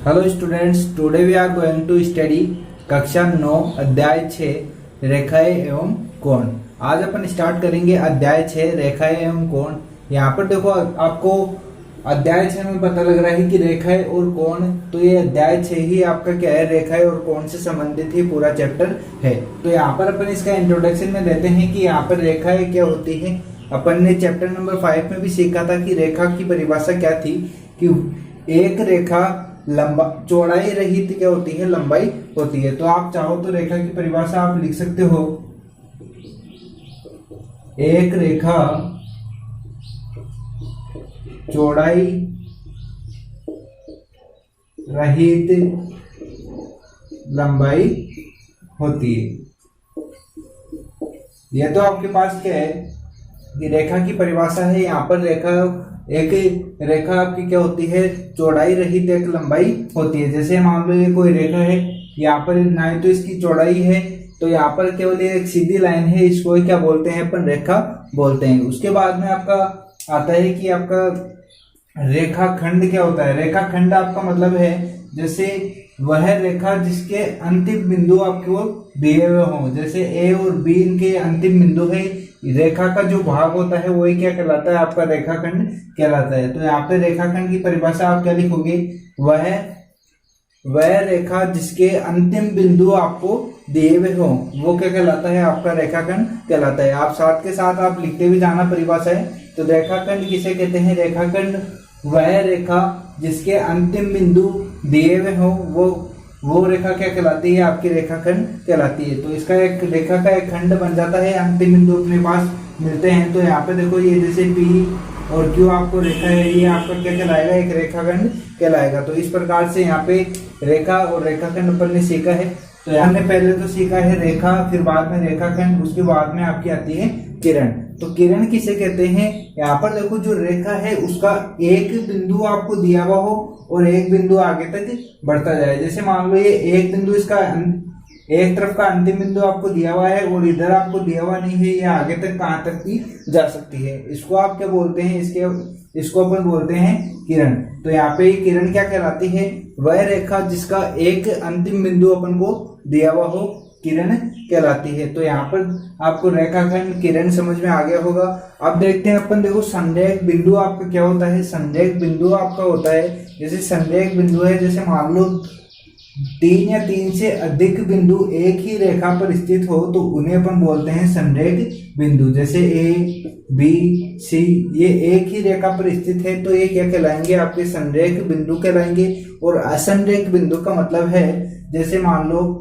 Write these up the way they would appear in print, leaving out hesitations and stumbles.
Hello students, today we are going to study कक्षा 9 अध्याय 6 रेखाएं एवं कोण। आज अपन स्टार्ट करेंगे अध्याय 6 रेखाएं एवं कोण। यहाँ पर देखो आपको अध्याय 6 में पता लग रहा है कि रेखाएं और कोण, तो ये अध्याय 6 ही आपका क्या है, रेखाएं और कोण से संबंधित ही पूरा चैप्टर है। तो यहाँ पर अपन इसका इंट्रोडक्शन में देते हैं कि यहाँ पर रेखाएं क्या होती है। अपन ने चैप्टर नंबर 5 में भी सीखा था कि रेखा की परिभाषा क्या थी, कि एक रेखा लंबा चौड़ाई रहित क्या होती है, लंबाई होती है। तो आप चाहो तो रेखा की परिभाषा आप लिख सकते हो, एक रेखा चौड़ाई रहित लंबाई होती है। यह तो आपके पास क्या है कि रेखा की परिभाषा है। यहाँ पर एक रेखा आपकी क्या होती है, चौड़ाई रहित एक लंबाई होती है। जैसे मान लो ये कोई रेखा है, यहाँ पर ना तो इसकी चौड़ाई है, तो यहाँ पर केवल एक सीधी लाइन है, इसको क्या बोलते हैं अपन, रेखा बोलते हैं। उसके बाद में आपका आता है कि आपका रेखाखंड क्या होता है। रेखाखंड आपका मतलब है जैसे वह रेखा जिसके अंतिम बिंदु आपको दिए हुए हों, जैसे ए और बी इनके अंतिम बिंदु है। रेखा का जो भाग होता है वही क्या कहलाता है, आपका रेखाखंड कहलाता है। तो यहाँ पे रेखाखंड की परिभाषा आप क्या लिखोगे, वह रेखा जिसके अंतिम बिंदु आपको दिए हुए हो वो क्या कहलाता है, आपका रेखाखंड कहलाता है। आप साथ के साथ आप लिखते भी जाना परिभाषा है। तो रेखाखंड किसे कहते हैं, रेखाखंड वह रेखा जिसके अंतिम बिंदु दिए हुए हो वो रेखा क्या कहलाती है, आपकी रेखाखंड कहलाती है। तो इसका एक रेखा का एक खंड बन जाता है, अंतिम बिंदु अपने पास मिलते हैं। तो यहाँ पे देखो ये जैसे पी और क्यू आपको रेखा है, ये आपका क्या कहलाएगा, एक रेखाखंड कहलाएगा। तो इस प्रकार से यहाँ पे रेखा और रेखाखंड अपन ने सीखा है। तो हमने पहले तो सीखा है रेखा, फिर बाद में रेखाखंड, उसके बाद में आपकी आती है किरण। तो किरण किसे कहते हैं, यहाँ पर देखो जो रेखा है उसका एक बिंदु आपको दिया हुआ हो और एक बिंदु आगे तक बढ़ता जाए। जैसे मान लो ये एक बिंदु, इसका एक तरफ का अंतिम बिंदु आपको दिया हुआ है और इधर आपको दिया हुआ नहीं है, ये आगे तक कहाँ तक भी जा सकती है। इसको आप क्या बोलते हैं, इसको अपन बोलते हैं किरण। तो यहाँ पे किरण क्या कहलाती है, वह रेखा जिसका एक अंतिम बिंदु अपन को दिया हुआ हो, किरण कहलाती है। तो यहाँ पर आपको रेखाखंड, किरण समझ में आ गया होगा। अब देखते हैं अपन, देखो संरेख बिंदु आपका क्या होता है। संरेख बिंदु आपका होता है, जैसे संरेख बिंदु है, जैसे मान लो 3 या 3 से अधिक बिंदु एक ही रेखा पर स्थित हो तो उन्हें अपन बोलते हैं संरेख बिंदु। जैसे ए बी सी ये एक ही रेखा पर स्थित है तो ये क्या कहलाएंगे, आपके संरेख बिंदु कहलाएंगे। और असंरेख बिंदु का मतलब है, जैसे मान लो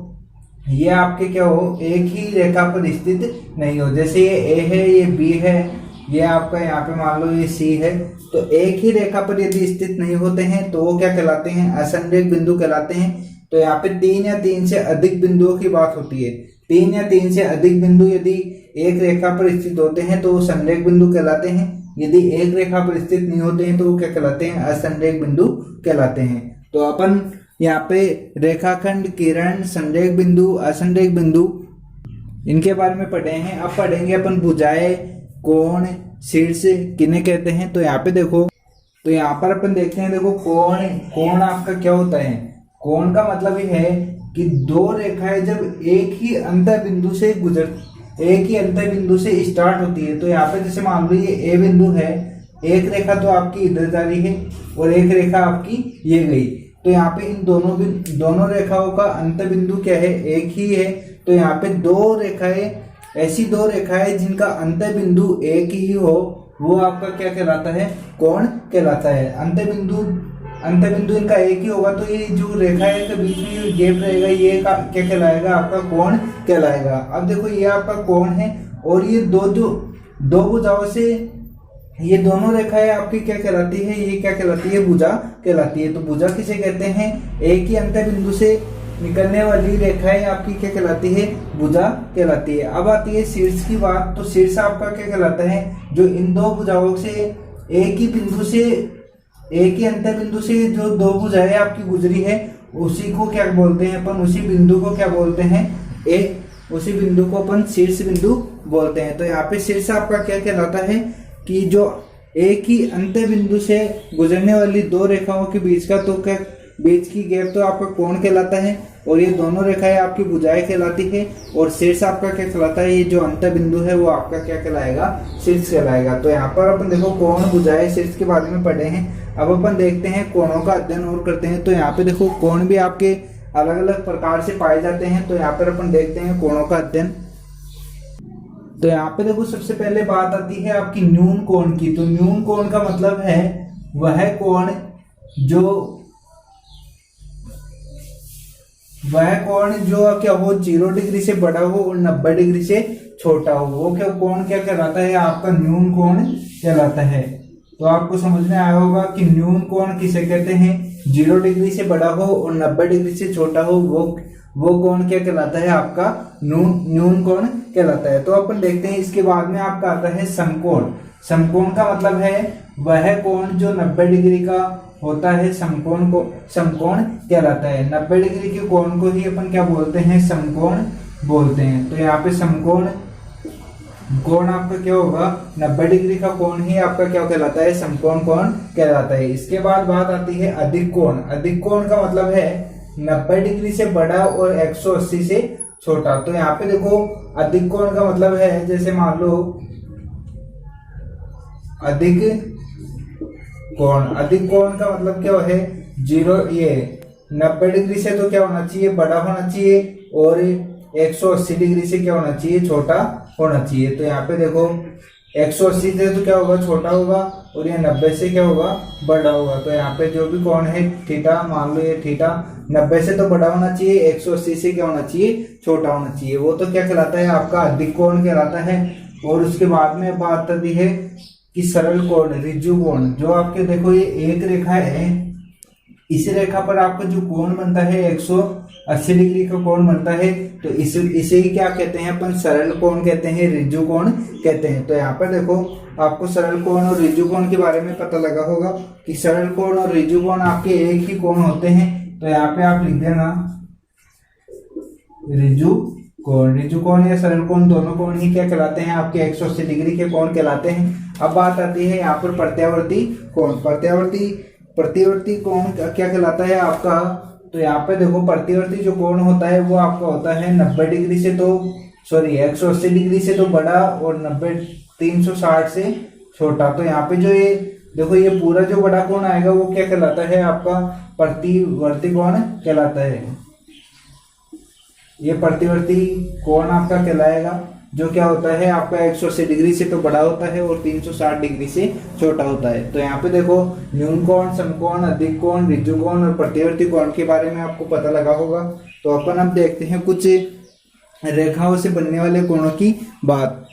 ये आपके क्या हो, एक ही रेखा पर स्थित नहीं हो। जैसे ये ए है, ये बी है, ये आपका यहाँ पे मान लो ये सी है, तो एक ही रेखा पर यदि स्थित नहीं होते हैं तो वो क्या कहलाते हैं, असंरेख बिंदु कहलाते हैं। तो यहाँ पे 3 या 3 से अधिक बिंदुओं की बात होती है। 3 या 3 से अधिक बिंदु यदि एक रेखा पर स्थित होते हैं तो वो संरेख बिंदु कहलाते हैं। यदि एक रेखा पर स्थित नहीं होते हैं तो वो क्या कहलाते हैं, असंरेख बिंदु कहलाते हैं। तो अपन यहाँ पे रेखाखंड, किरण, संरेख बिंदु, असंरेख बिंदु इनके बारे में पढ़े हैं। अब पढ़ेंगे अपन भुजाएं, कोण, शीर्ष किन्हें कहते हैं। तो यहाँ पे देखो, तो यहाँ पर अपन देखते हैं, देखो कोण आपका क्या होता है। कोण का मतलब ये है कि दो रेखाएं जब एक ही अंतर बिंदु से स्टार्ट होती है। तो यहाँ पे जैसे मान लो ये ए बिंदु है, एक रेखा तो आपकी इधर जा रही है और एक रेखा आपकी ये गई। तो यहाँ पे इन दोनों रेखाओं का अंत बिंदु क्या है, एक ही है। तो यहाँ पे ऐसी दो रेखाएं जिनका अंत बिंदु एक ही हो वो आपका क्या कहलाता है, कोण कहलाता है। अंत बिंदु इनका एक ही होगा तो ये जो रेखा है के बीच में ये गैप रहेगा, ये क्या कहलाएगा, आपका कोण कहलाएगा। अब देखो ये आपका कोण है और ये दो भुजाओं से ये दोनों रेखाएं आपकी क्या कहलाती है, ये क्या कहलाती है, भुजा कहलाती है। तो भुजा किसे कहते हैं, एक ही अंत बिंदु से निकलने वाली रेखाएं आपकी क्या कहलाती है, भुजा कहलाती है। अब आती है शीर्ष की बात। तो शीर्ष आपका क्या कहलाता है, जो इन दो भुजाओं से एक ही अंत बिंदु से जो दो भुजाएं आपकी गुजरी है उसी को क्या बोलते हैं अपन, उसी बिंदु को क्या बोलते हैं, उसी बिंदु को अपन शीर्ष बिंदु बोलते हैं। तो यहाँ पे शीर्ष आपका क्या कहलाता है कि जो एक ही अंत्य बिंदु से गुजरने वाली दो रेखाओं के बीच का तो क्या बीच की गैप तो आपका कोण कहलाता है, और ये दोनों रेखाएं आपकी भुजाएं कहलाती है, और शीर्ष आपका क्या कहलाता है, ये जो अंत बिंदु है वो आपका क्या कहलाएगा, शीर्ष कहलाएगा। तो यहाँ पर अपन देखो कोण, भुजाएं, शीर्ष के बारे में पढ़े हैं। अब अपन देखते हैं कोणों का अध्ययन और करते हैं। तो यहाँ पे देखो कोण भी आपके अलग अलग प्रकार से पाए जाते हैं। तो यहाँ पर अपन देखते हैं कोणों का अध्ययन। तो यहाँ पे देखो सबसे पहले बात आती है आपकी न्यून कोण की। तो न्यून कोण का मतलब है वह कोण जो क्या हो 0 डिग्री से बड़ा हो और 90 डिग्री से छोटा हो, वो क्या कोण क्या कहलाता है, आपका न्यून कोण कहलाता है। तो आपको समझ में आया होगा कि न्यून कोण किसे कहते हैं, 0 डिग्री से बड़ा हो और 90 डिग्री से छोटा हो, वो कोण क्या कहलाता है, आपका न्यून कोण कहलाता है। तो अपन देखते हैं इसके बाद में आपका आता है समकोण। समकोण का मतलब है वह कोण जो 90 डिग्री का होता है, समकोण कहलाता है। 90 डिग्री के कोण को ही अपन क्या बोलते हैं, समकोण बोलते हैं। तो यहाँ पे समकोण कोण आपका क्या होगा, 90 डिग्री का कोण ही आपका क्या कहलाता है, समकोण कोण कहलाता है। इसके बाद बात आती है अधिक कोण। अधिक कोण का मतलब है 90 डिग्री से बड़ा और 180 से छोटा। तो यहाँ पे देखो अधिक कोण का मतलब है, जैसे मान लो अधिक कोण का मतलब क्या है, 90 डिग्री से तो क्या होना चाहिए, बड़ा होना चाहिए, और 180 डिग्री से क्या होना चाहिए, छोटा होना चाहिए। तो यहाँ पे देखो 180 से तो क्या होगा, छोटा होगा, और ये 90 से क्या होगा, बड़ा होगा। तो यहाँ पे जो भी कोण है थीटा, मान लो ये थीटा 90 से तो बड़ा होना चाहिए, 180 से क्या होना चाहिए, छोटा होना चाहिए। वो तो क्या कहलाता है, आपका अधिक कोण कहलाता है। और उसके बाद में बात आती है कि सरल कोण, ऋजु कोण। जो आपके देखो ये एक रेखा है, इस रेखा पर आपका जो कोण बनता है 180 डिग्री का कोण बनता है, तो इसे ही क्या कहते हैं अपन, सरल कोण कहते हैं, ऋजु कोण कहते हैं। तो यहाँ पर देखो आपको सरल कोण और ऋजु कोण के बारे में पता लगा होगा कि सरल कोण और ऋजु कोण आपके एक ही कोण होते हैं। तो यहाँ पे आप लिख देना ऋजु कोण या सरल कोण, दोनों कोण ही क्या कहलाते हैं, आपके 180 डिग्री के कोण कहलाते हैं। अब बात आती है यहाँ पर प्रत्यावर्ती कोण। प्रतिवर्ती कोण क्या कहलाता है आपका। तो यहाँ पे देखो प्रतिवर्ती जो कोण होता है वो आपका होता है 90 डिग्री से तो 180 डिग्री से तो बड़ा और 360 से छोटा। तो यहाँ पे जो ये देखो ये पूरा जो बड़ा कोण आएगा वो क्या कहलाता है, आपका प्रतिवर्ती कोण कहलाता है। ये प्रतिवर्ती कोण आपका कहलाएगा, जो क्या होता है आपका 180 डिग्री से तो बड़ा होता है और 360 डिग्री से छोटा होता है। तो यहाँ पे देखो न्यून कोण, समकोण, अधिक कोण, ऋजु कोण और प्रतिवर्ती कोण के बारे में आपको पता लगा होगा। तो अपन अब देखते हैं कुछ रेखाओं से बनने वाले कोणों की बात।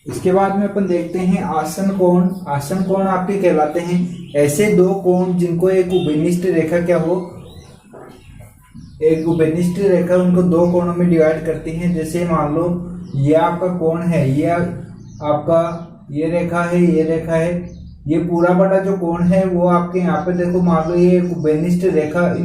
इसके बाद में अपन देखते हैं आसन कोण। आसन कोण आपके कहलाते हैं ऐसे दो कोण जिनको एक उभयनिष्ठ रेखा क्या हो, एक उभयनिष्ठ रेखा उनको दो कोणों में डिवाइड करती है। जैसे मान लो ये आपका कोण है, ये आपका ये रेखा है, ये रेखा है, ये पूरा बड़ा जो कोण है वो आपके यहाँ पे देखो मान लो ये उभयनिष्ठ रेखा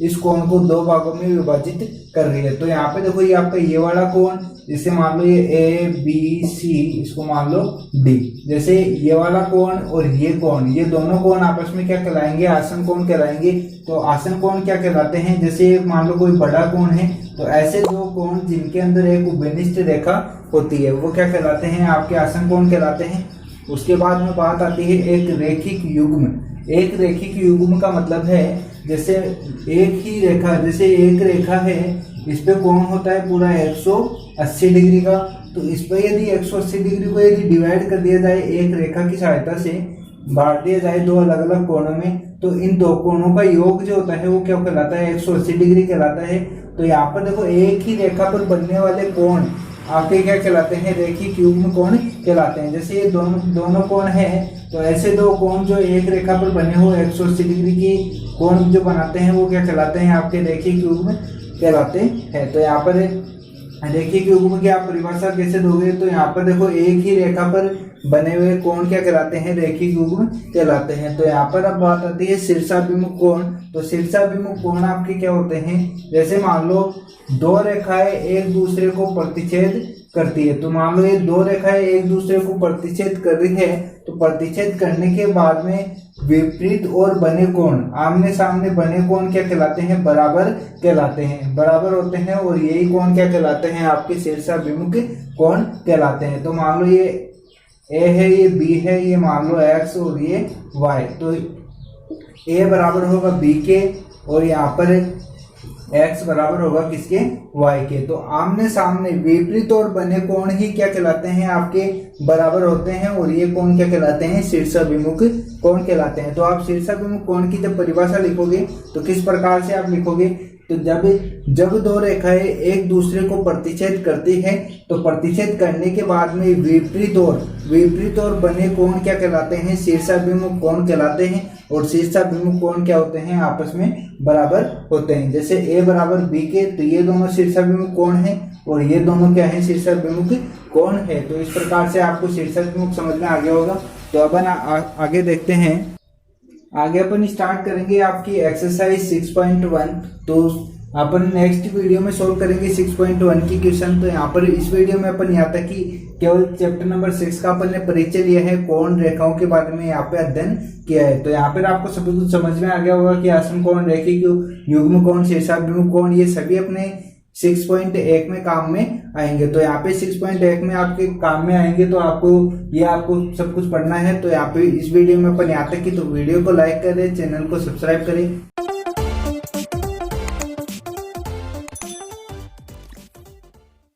इस कोण को दो भागों में विभाजित कर रही है। तो यहाँ पे देखो ये आपका ये वाला कोण, जिसे मान लो ये ए बी सी, इसको मान लो डी। जैसे ये वाला कोण और ये कोण, ये दोनों कोण आपस में क्या कहलाएंगे, आसन कोण कहलाएंगे। तो आसन कोण क्या कहलाते हैं, जैसे मान लो कोई बड़ा कोण है तो ऐसे दो कोण जिनके अंदर एक उभयनिष्ठ रेखा होती है वो क्या कहलाते हैं, आपके आसन कोण कहलाते हैं। उसके बाद में बात आती है एक रेखिक युग्म। एक रेखिक युग्म का मतलब है जैसे एक ही रेखा, जैसे एक रेखा है इस पे कोण होता है पूरा 180 डिग्री का, तो इस पे यदि 180 डिग्री को यदि डिवाइड कर दिया जाए, एक रेखा की सहायता से बांट दिया जाए दो अलग अलग कोणों में, तो इन दो कोणों का योग जो होता है वो क्या कहलाता है, 180 डिग्री कहलाता है। तो यहाँ पर देखो एक ही रेखा पर बनने वाले कोण आपके क्या कहलाते हैं, रेखिक युग्म कोण कहलाते हैं। जैसे ये दोनों कोण है, तो ऐसे दो कोण जो एक रेखा पर बने हो 180 डिग्री की कोण जो बनाते हैं वो क्या कहलाते हैं, आपके रेखिक युग्म कहलाते हैं। तो यहाँ पर रेखिक युग्म की आप परिभाषा कैसे दोगे, तो यहाँ पर देखो एक ही रेखा पर बने हुए कोण क्या कहलाते हैं, रेखिक युग्म कहलाते हैं। तो यहाँ पर अब बात आती है शीर्षाभिमुख कोण। तो शीर्षाभिमुख कोण आपके क्या होते हैं, जैसे मान लो दो रेखाएं एक दूसरे को प्रतिच्छेद करती है। तो मान लो ये दो रेखाएं एक दूसरे को प्रतिच्छेद कर रही है, तो प्रतिच्छेद करने के बाद में विपरीत और बने कोण, आमने सामने बने कोण क्या कहलाते हैं? बराबर कहलाते हैं, बराबर होते हैं। और यही कोण क्या कहलाते हैं? आपके शीर्षाभिमुख कोण कहलाते हैं। तो मान लो ये ए है, ये बी है, ये मान लो एक्स और ये वाई। तो ए बराबर होगा बी के और यहाँ पर x बराबर होगा किसके? y के। तो आमने सामने विपरीत और बने कोण ही क्या कहलाते हैं? आपके बराबर होते हैं। और ये कोण क्या कहलाते हैं? शीर्षाभिमुख कोण कहलाते हैं। तो आप शीर्षाभिमुख कोण की जब परिभाषा लिखोगे तो किस प्रकार से आप लिखोगे? तो जब दो रेखाएं एक दूसरे को प्रतिच्छेद करती हैं, तो प्रतिच्छेद करने के बाद में विपरीत और बने कोण क्या कहलाते हैं? शीर्षाभिमुख कोण कहलाते हैं। और शीर्षाभिमुख कोण क्या होते हैं? आपस में बराबर होते हैं। जैसे a बराबर b के, तो ये दोनों शीर्षाभिमुख कोण है और ये दोनों क्या है? शीर्षाभिमुख कोण है। तो इस प्रकार से आपको शीर्षाभिमुख समझ में आ गया होगा। तो अब आगे देखते हैं। आगे अपन स्टार्ट करेंगे आपकी एक्सरसाइज 6.1। तो अपन नेक्स्ट वीडियो में सोल्व करेंगे 6.1 की क्वेश्चन। तो यहाँ पर इस वीडियो में अपन यहाँ तक कि केवल चैप्टर नंबर 6 का अपन ने परिचय लिया है, कोण रेखाओं के बारे में यहाँ पे अध्ययन किया है। तो यहाँ पर आपको सभी कुछ समझ में आ गया होगा कि आसन कोण, रेखीय युग्म कोण, शीर्षाभिमुख कोण, ये सभी अपने 6.1 में काम में आएंगे। तो यहाँ पे 6.1 में आपके काम में आएंगे। तो आपको सब कुछ पढ़ना है। तो यहाँ पे इस वीडियो में अपन यहाँ तक की, तो वीडियो को लाइक करें, चैनल को सब्सक्राइब करें।